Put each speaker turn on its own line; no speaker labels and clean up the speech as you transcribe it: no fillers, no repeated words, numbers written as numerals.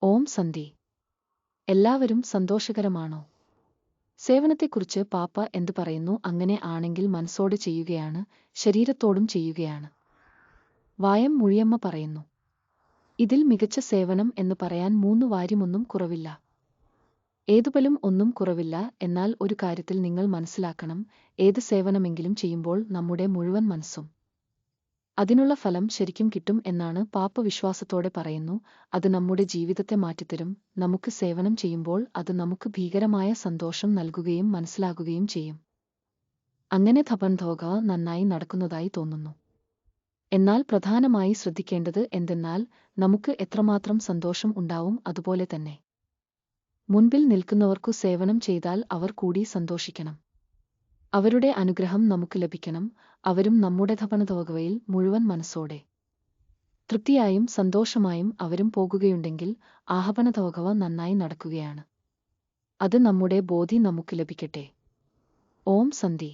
ഓം സന്ധി. എല്ലാവരും സന്തോഷകരമാണോ? സേവനത്തെക്കുറിച്ച് പാപ്പ എന്ത് പറയുന്നു? അങ്ങനെ ആണെങ്കിൽ മനസ്സോട് ചെയ്യുകയാണ്, ശരീരത്തോടും ചെയ്യുകയാണ്. വായം മുഴിയമ്മ പറയുന്നു. ഇതിൽ മികച്ച സേവനം എന്ന് പറയാൻ 3 വാര്യമൊന്നും കുറവില്ല. ഏതുപോലും ഒന്നും കുറവില്ല. എന്നാൽ ഒരു കാര്യത്തിൽ നിങ്ങൾ മനസ്സിലാക്കണം, ഏത് സേവനമെങ്കിലും ചെയ്യുമ്പോൾ നമ്മുടെ മുഴുവൻ മനസ്സും അതിനുള്ള ഫലം ശരിക്കും കിട്ടും എന്നാണ് പാപ്പ വിശ്വാസത്തോടെ പറയുന്നു. അത് നമ്മുടെ ജീവിതത്തെ മാറ്റിത്തരും. നമുക്ക് സേവനം ചെയ്യുമ്പോൾ അത് നമുക്ക് ഭീകരമായ സന്തോഷം നൽകുകയും മനസ്സിലാകുകയും ചെയ്യും. അങ്ങനെ ധപൻധോക നന്നായി നടക്കുന്നതായി തോന്നുന്നു. എന്നാൽ പ്രധാനമായി ശ്രദ്ധിക്കേണ്ടത് എന്തെന്നാൽ നമുക്ക് എത്രമാത്രം സന്തോഷം ഉണ്ടാവും അതുപോലെ തന്നെ മുൻപിൽ നിൽക്കുന്നവർക്കു സേവനം ചെയ്താൽ അവർ കൂടി സന്തോഷിക്കണം. അവരുടെ അനുഗ്രഹം നമുക്ക് ലഭിക്കണം. അവരും നമ്മുടെ ധപനധോകവയിൽ മുഴുവൻ മനസ്സോടെ തൃപ്തിയായും സന്തോഷമായും അവരും പോകുകയുണ്ടെങ്കിൽ ആഹപനധോകവ നന്നായി നടക്കുകയാണ്. അത് നമ്മുടെ ബോധി നമുക്ക് ലഭിക്കട്ടെ. ഓം സന്ധി.